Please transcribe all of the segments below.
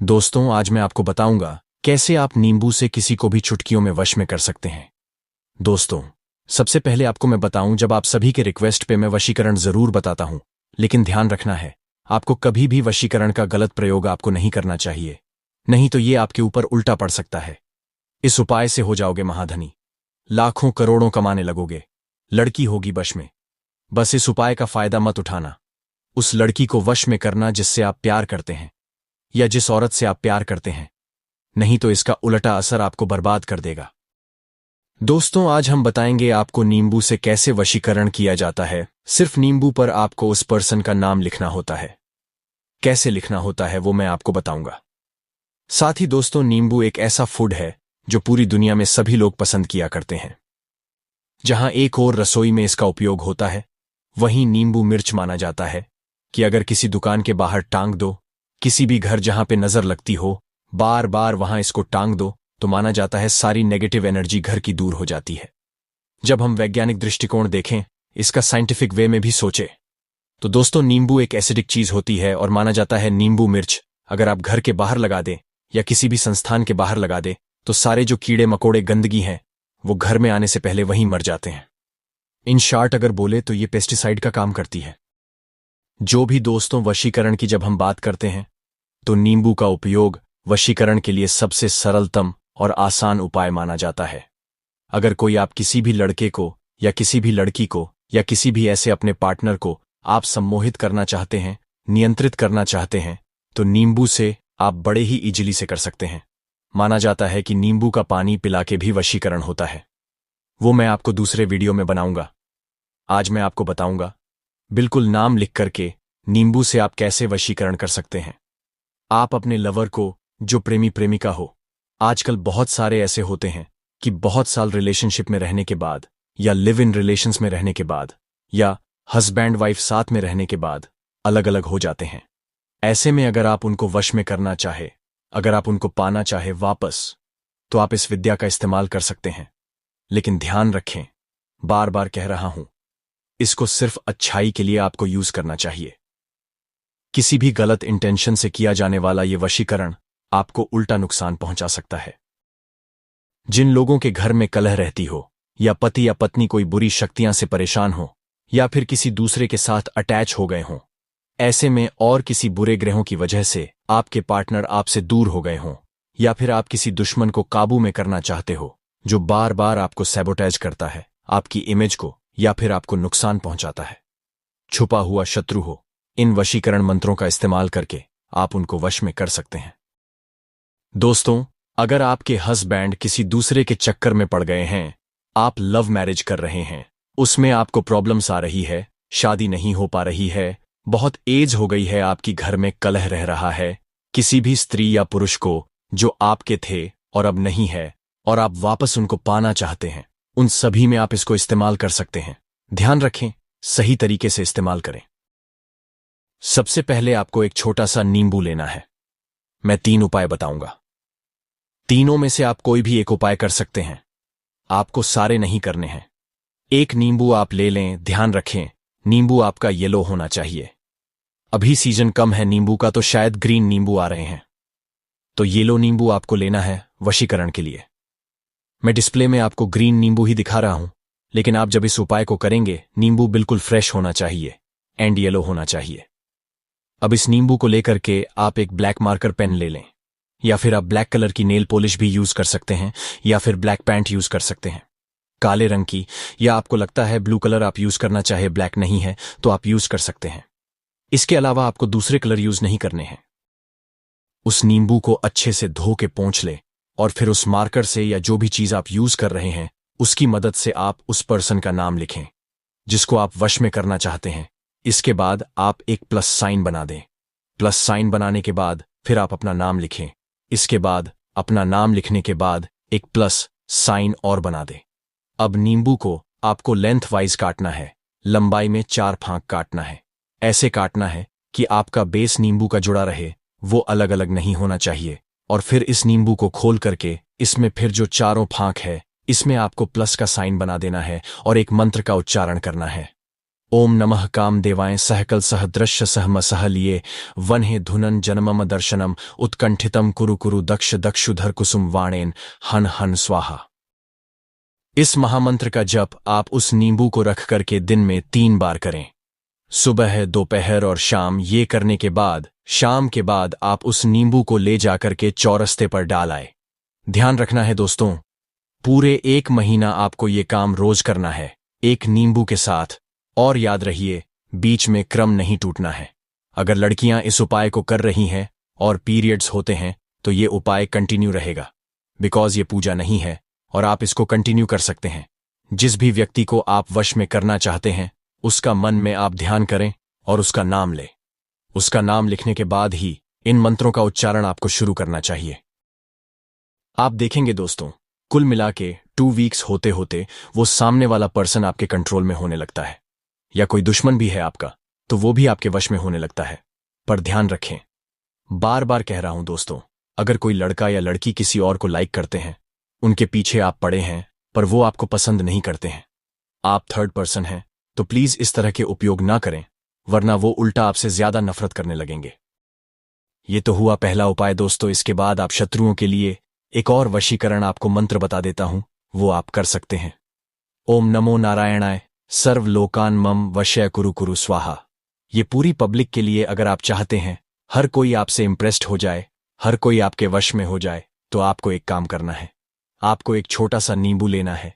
दोस्तों, आज मैं आपको बताऊंगा कैसे आप नींबू से किसी को भी चुटकियों में वश में कर सकते हैं। दोस्तों, सबसे पहले आपको मैं बताऊं, जब आप सभी के रिक्वेस्ट पे मैं वशीकरण जरूर बताता हूं, लेकिन ध्यान रखना है, आपको कभी भी वशीकरण का गलत प्रयोग आपको नहीं करना चाहिए, नहीं तो ये आपके ऊपर उल्टा पड़ सकता है। इस उपाय से हो जाओगे महाधनी, लाखों करोड़ों कमाने लगोगे, लड़की होगी वश में। बस इस उपाय का फायदा मत उठाना। उस लड़की को वश में करना जिससे आप प्यार करते हैं या जिस औरत से आप प्यार करते हैं, नहीं तो इसका उल्टा असर आपको बर्बाद कर देगा। दोस्तों, आज हम बताएंगे आपको नींबू से कैसे वशीकरण किया जाता है। सिर्फ नींबू पर आपको उस पर्सन का नाम लिखना होता है। कैसे लिखना होता है वो मैं आपको बताऊंगा। साथ ही दोस्तों, नींबू एक ऐसा फूड है जो पूरी दुनिया में सभी लोग पसंद किया करते हैं। जहां एक और रसोई में इसका उपयोग होता है, वहीं नींबू मिर्च माना जाता है कि अगर किसी दुकान के बाहर टांग दो, किसी भी घर जहां पे नजर लगती हो, बार बार वहां इसको टांग दो, तो माना जाता है सारी नेगेटिव एनर्जी घर की दूर हो जाती है। जब हम वैज्ञानिक दृष्टिकोण देखें, इसका साइंटिफिक वे में भी सोचे, तो दोस्तों नींबू एक एसिडिक चीज होती है और माना जाता है नींबू मिर्च अगर आप घर के बाहर लगा दें या किसी भी संस्थान के बाहर लगा दें, तो सारे जो कीड़े मकोड़े गंदगी हैं वो घर में आने से पहले वहीं मर जाते हैं। इन शॉर्ट अगर बोले तो ये पेस्टिसाइड का काम करती है। जो भी दोस्तों, वशीकरण की जब हम बात करते हैं, तो नींबू का उपयोग वशीकरण के लिए सबसे सरलतम और आसान उपाय माना जाता है। अगर कोई आप किसी भी लड़के को या किसी भी लड़की को या किसी भी ऐसे अपने पार्टनर को आप सम्मोहित करना चाहते हैं, नियंत्रित करना चाहते हैं, तो नींबू से आप बड़े ही इजीली से कर सकते हैं। माना जाता है कि नींबू का पानी पिला के भी वशीकरण होता है। वो मैं आपको दूसरे वीडियो में बनाऊंगा। आज मैं आपको बताऊंगा बिल्कुल नाम लिख करके नींबू से आप कैसे वशीकरण कर सकते हैं। आप अपने लवर को, जो प्रेमी प्रेमिका हो, आजकल बहुत सारे ऐसे होते हैं कि बहुत साल रिलेशनशिप में रहने के बाद या लिव इन रिलेशंस में रहने के बाद या हस्बैंड वाइफ साथ में रहने के बाद अलग अलग हो जाते हैं। ऐसे में अगर आप उनको वश में करना चाहे, अगर आप उनको पाना चाहे वापस, तो आप इस विद्या का इस्तेमाल कर सकते हैं। लेकिन ध्यान रखें, बार बार कह रहा हूं, इसको सिर्फ अच्छाई के लिए आपको यूज करना चाहिए। किसी भी गलत इंटेंशन से किया जाने वाला ये वशीकरण आपको उल्टा नुकसान पहुंचा सकता है। जिन लोगों के घर में कलह रहती हो, या पति या पत्नी कोई बुरी शक्तियां से परेशान हो, या फिर किसी दूसरे के साथ अटैच हो गए हों, ऐसे में और किसी बुरे ग्रहों की वजह से आपके पार्टनर आपसे दूर हो गए हों, या फिर आप किसी दुश्मन को काबू में करना चाहते हो जो बार बार आपको सैबोटेज करता है, आपकी इमेज को, या फिर आपको नुकसान पहुंचाता है, छुपा हुआ शत्रु हो, इन वशीकरण मंत्रों का इस्तेमाल करके आप उनको वश में कर सकते हैं। दोस्तों, अगर आपके हस्बैंड किसी दूसरे के चक्कर में पड़ गए हैं, आप लव मैरिज कर रहे हैं, उसमें आपको प्रॉब्लम्स आ रही है, शादी नहीं हो पा रही है, बहुत एज हो गई है, आपकी घर में कलह रह रहा है, किसी भी स्त्री या पुरुष को जो आपके थे और अब नहीं है, और आप वापस उनको पाना चाहते हैं, उन सभी में आप इसको इस्तेमाल कर सकते हैं। ध्यान रखें, सही तरीके से इस्तेमाल करें। सबसे पहले आपको एक छोटा सा नींबू लेना है। मैं 3 उपाय बताऊंगा। तीनों में से आप कोई भी एक उपाय कर सकते हैं, आपको सारे नहीं करने हैं। एक नींबू आप ले लें। ध्यान रखें, नींबू आपका येलो होना चाहिए। अभी सीजन कम है नींबू का, तो शायद ग्रीन नींबू आ रहे हैं, तो येलो नींबू आपको लेना है वशीकरण के लिए। मैं डिस्प्ले में आपको ग्रीन नींबू ही दिखा रहा हूं, लेकिन आप जब इस उपाय को करेंगे, नींबू बिल्कुल फ्रेश होना चाहिए एंड येलो होना चाहिए। अब इस नींबू को लेकर के आप एक ब्लैक मार्कर पेन ले लें, या फिर आप ब्लैक कलर की नेल पॉलिश भी यूज कर सकते हैं, या फिर ब्लैक पैंट यूज कर सकते हैं काले रंग की, या आपको लगता है ब्लू कलर आप यूज करना चाहे, ब्लैक नहीं है तो आप यूज कर सकते हैं। इसके अलावा आपको दूसरे कलर यूज नहीं करने हैं। उस नींबू को अच्छे से धो के पोंछ ले, और फिर उस मार्कर से या जो भी चीज आप यूज कर रहे हैं उसकी मदद से आप उस पर्सन का नाम लिखें जिसको आप वश में करना चाहते हैं। इसके बाद आप एक प्लस साइन बना दें। प्लस साइन बनाने के बाद फिर आप अपना नाम लिखें। इसके बाद अपना नाम लिखने के बाद एक प्लस साइन और बना दें। अब नींबू को आपको लेंथ वाइज काटना है, लंबाई में 4 फांक काटना है। ऐसे काटना है कि आपका बेस नींबू का जुड़ा रहे, वो अलग अलग नहीं होना चाहिए। और फिर इस नींबू को खोल करके इसमें फिर जो चारों फांक है, इसमें आपको प्लस का साइन बना देना है और एक मंत्र का उच्चारण करना है। ओम नमः कामदेवाय सहकल सहदृश्य सहमसह लिए वन्हे धुनन जन्मम दर्शनम उत्कंठितम कुरु कुरु दक्ष दक्षुधर कुसुम वाणेन हन हन स्वाहा। इस महामंत्र का जप आप उस नींबू को रख करके दिन में 3 बार करें, सुबह, दोपहर और शाम। ये करने के बाद शाम के बाद आप उस नींबू को ले जाकर के चौरस्ते पर डाल आए। ध्यान रखना है दोस्तों, पूरे 1 महीना आपको ये काम रोज करना है, एक नींबू के साथ। और याद रहिए, बीच में क्रम नहीं टूटना है। अगर लड़कियां इस उपाय को कर रही हैं और पीरियड्स होते हैं तो ये उपाय कंटिन्यू रहेगा, बिकॉज ये पूजा नहीं है और आप इसको कंटिन्यू कर सकते हैं। जिस भी व्यक्ति को आप वश में करना चाहते हैं उसका मन में आप ध्यान करें और उसका नाम लें। उसका नाम लिखने के बाद ही इन मंत्रों का उच्चारण आपको शुरू करना चाहिए। आप देखेंगे दोस्तों, कुल मिला के 2 वीक्स होते होते वो सामने वाला पर्सन आपके कंट्रोल में होने लगता है, या कोई दुश्मन भी है आपका तो वो भी आपके वश में होने लगता है। पर ध्यान रखें, बार बार कह रहा हूं दोस्तों, अगर कोई लड़का या लड़की किसी और को लाइक करते हैं, उनके पीछे आप पड़े हैं पर वो आपको पसंद नहीं करते हैं, आप थर्ड पर्सन हैं, तो प्लीज इस तरह के उपयोग ना करें, वरना वो उल्टा आपसे ज्यादा नफरत करने लगेंगे। ये तो हुआ पहला उपाय दोस्तों। इसके बाद आप शत्रुओं के लिए एक और वशीकरण आपको मंत्र बता देता हूं, वो आप कर सकते हैं। ओम नमो नारायणाय सर्व लोकान मम वशय कुरु कुरु स्वाहा। ये पूरी पब्लिक के लिए, अगर आप चाहते हैं हर कोई आपसे इंप्रेस्ड हो जाए, हर कोई आपके वश में हो जाए, तो आपको एक काम करना है। आपको एक छोटा सा नींबू लेना है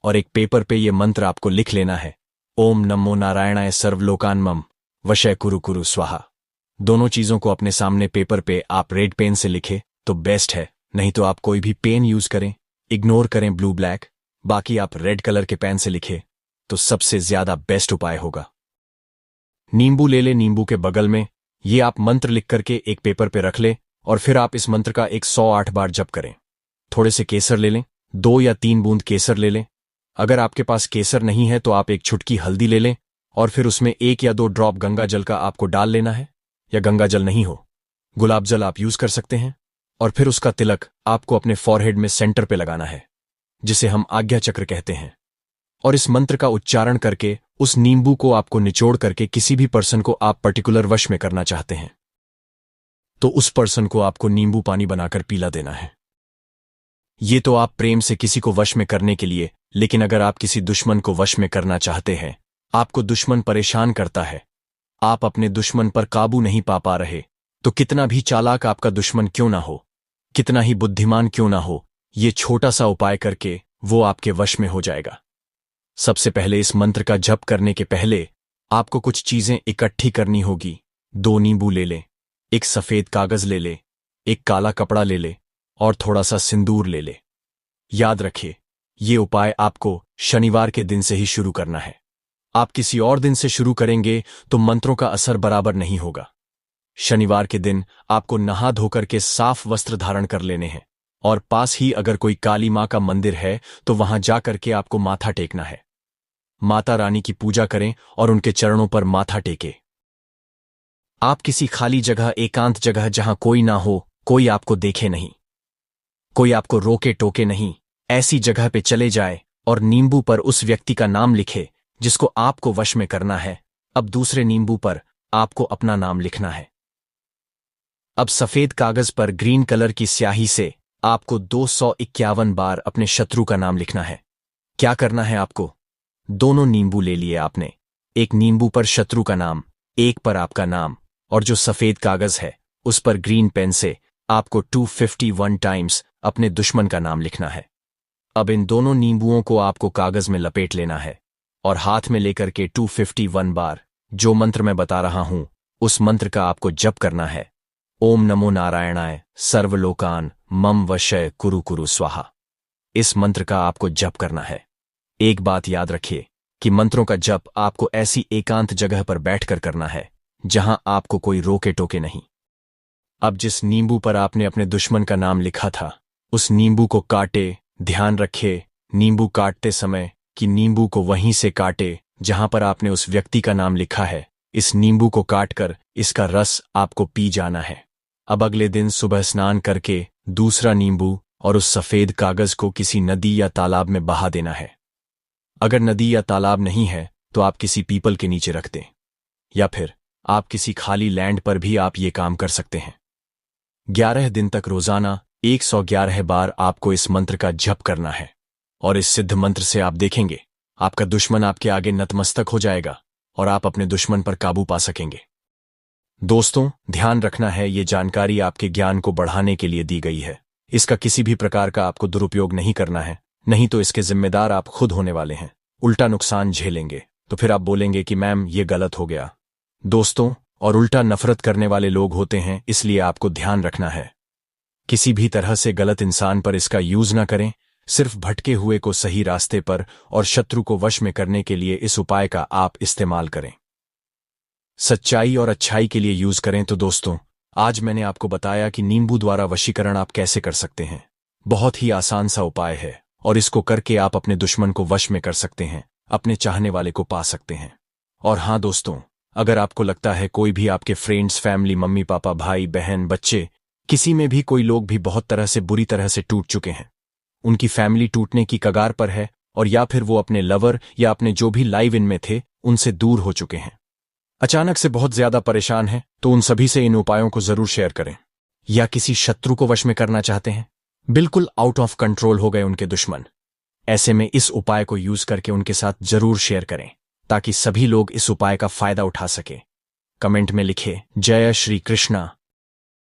और एक पेपर पे ये मंत्र आपको लिख लेना है, ओम नमो नारायणाय सर्वलोकान मम वशय कुरु कुरु स्वाहा। दोनों चीजों को अपने सामने पेपर पे आप रेड पेन से लिखे तो बेस्ट है, नहीं तो आप कोई भी पेन यूज करें, इग्नोर करें ब्लू ब्लैक, बाकी आप रेड कलर के पेन से लिखे तो सबसे ज्यादा बेस्ट उपाय होगा। नींबू ले ले, नींबू के बगल में ये आप मंत्र लिख करके एक पेपर पे रख ले और फिर आप इस मंत्र का 108 बार जप करें। थोड़े से केसर ले लें, 2 या 3 बूंद केसर ले लें। अगर आपके पास केसर नहीं है तो आप एक चुटकी हल्दी ले लें और फिर उसमें 1 या 2 ड्रॉप गंगा जल का आपको डाल लेना है, या गंगा जल नहीं हो गुलाब जल आप यूज कर सकते हैं। और फिर उसका तिलक आपको अपने फॉरहेड में सेंटर पे लगाना है, जिसे हम आज्ञा चक्र कहते हैं। और इस मंत्र का उच्चारण करके उस नींबू को आपको निचोड़ करके किसी भी पर्सन को आप पर्टिकुलर वश में करना चाहते हैं तो उस पर्सन को आपको नींबू पानी बनाकर पीला देना है। ये तो आप प्रेम से किसी को वश में करने के लिए, लेकिन अगर आप किसी दुश्मन को वश में करना चाहते हैं, आपको दुश्मन परेशान करता है, आप अपने दुश्मन पर काबू नहीं पा रहे, तो कितना भी चालाक आपका दुश्मन क्यों ना हो, कितना ही बुद्धिमान क्यों ना हो, ये छोटा सा उपाय करके वो आपके वश में हो जाएगा। सबसे पहले इस मंत्र का जप करने के पहले आपको कुछ चीजें इकट्ठी करनी होगी। 2 नींबू ले ले, एक सफेद कागज ले ले, एक काला कपड़ा ले ले और थोड़ा सा सिंदूर ले ले। याद रखिए, ये उपाय आपको शनिवार के दिन से ही शुरू करना है। आप किसी और दिन से शुरू करेंगे तो मंत्रों का असर बराबर नहीं होगा। शनिवार के दिन आपको नहा धोकर के साफ वस्त्र धारण कर लेने हैं और पास ही अगर कोई काली मां का मंदिर है तो वहां जाकर के आपको माथा टेकना है। माता रानी की पूजा करें और उनके चरणों पर माथा टेके। आप किसी खाली जगह, एकांत जगह जहां कोई ना हो, कोई आपको देखे नहीं, कोई आपको रोके टोके नहीं, ऐसी जगह पे चले जाए और नींबू पर उस व्यक्ति का नाम लिखे जिसको आपको वश में करना है। अब दूसरे नींबू पर आपको अपना नाम लिखना है। अब सफेद कागज पर ग्रीन कलर की स्याही से आपको 251 बार अपने शत्रु का नाम लिखना है। क्या करना है आपको, दोनों नींबू ले लिए आपने, एक नींबू पर शत्रु का नाम, एक पर आपका नाम, और जो सफेद कागज है उस पर ग्रीन पेन से आपको 251 टाइम्स अपने दुश्मन का नाम लिखना है। अब इन दोनों नींबुओं को आपको कागज में लपेट लेना है और हाथ में लेकर के 251 बार जो मंत्र मैं बता रहा हूं उस मंत्र का आपको जप करना है। ओम नमो नारायणाय सर्वलोकान मम वशय कुरु कुरु स्वाहा। इस मंत्र का आपको जप करना है। एक बात याद रखिए कि मंत्रों का जप आपको ऐसी एकांत जगह पर बैठकर करना है जहां आपको कोई रोके टोके नहीं। अब जिस नींबू पर आपने अपने दुश्मन का नाम लिखा था उस नींबू को काटे। ध्यान रखे नींबू काटते समय कि नींबू को वहीं से काटे जहां पर आपने उस व्यक्ति का नाम लिखा है। इस नींबू को काटकर इसका रस आपको पी जाना है। अब अगले दिन सुबह स्नान करके दूसरा नींबू और उस सफेद कागज को किसी नदी या तालाब में बहा देना है। अगर नदी या तालाब नहीं है तो आप किसी पीपल के नीचे रख दें, या फिर आप किसी खाली लैंड पर भी आप ये काम कर सकते हैं। 11 दिन तक रोजाना 111 बार आपको इस मंत्र का जप करना है, और इस सिद्ध मंत्र से आप देखेंगे आपका दुश्मन आपके आगे नतमस्तक हो जाएगा और आप अपने दुश्मन पर काबू पा सकेंगे। दोस्तों, ध्यान रखना है, ये जानकारी आपके ज्ञान को बढ़ाने के लिए दी गई है। इसका किसी भी प्रकार का आपको दुरुपयोग नहीं करना है, नहीं तो इसके जिम्मेदार आप खुद होने वाले हैं। उल्टा नुकसान झेलेंगे तो फिर आप बोलेंगे कि मैम ये गलत हो गया। दोस्तों, और उल्टा नफरत करने वाले लोग होते हैं, इसलिए आपको ध्यान रखना है किसी भी तरह से गलत इंसान पर इसका यूज ना करें। सिर्फ भटके हुए को सही रास्ते पर और शत्रु को वश में करने के लिए इस उपाय का आप इस्तेमाल करें, सच्चाई और अच्छाई के लिए यूज करें। तो दोस्तों, आज मैंने आपको बताया कि नींबू द्वारा वशीकरण आप कैसे कर सकते हैं। बहुत ही आसान सा उपाय है और इसको करके आप अपने दुश्मन को वश में कर सकते हैं, अपने चाहने वाले को पा सकते हैं। और हाँ दोस्तों, अगर आपको लगता है कोई भी आपके फ्रेंड्स, फैमिली, मम्मी पापा, भाई बहन, बच्चे, किसी में भी कोई लोग भी बहुत तरह से बुरी तरह से टूट चुके हैं, उनकी फैमिली टूटने की कगार पर है, और या फिर वो अपने लवर या अपने जो भी लाइव इन में थे उनसे दूर हो चुके हैं, अचानक से बहुत ज्यादा परेशान हैं, तो उन सभी से इन उपायों को जरूर शेयर करें। या किसी शत्रु को वश में करना चाहते हैं, बिल्कुल आउट ऑफ कंट्रोल हो गए उनके दुश्मन, ऐसे में इस उपाय को यूज करके उनके साथ जरूर शेयर करें ताकि सभी लोग इस उपाय का फायदा उठा सके। कमेंट में लिखे जय श्री कृष्णा।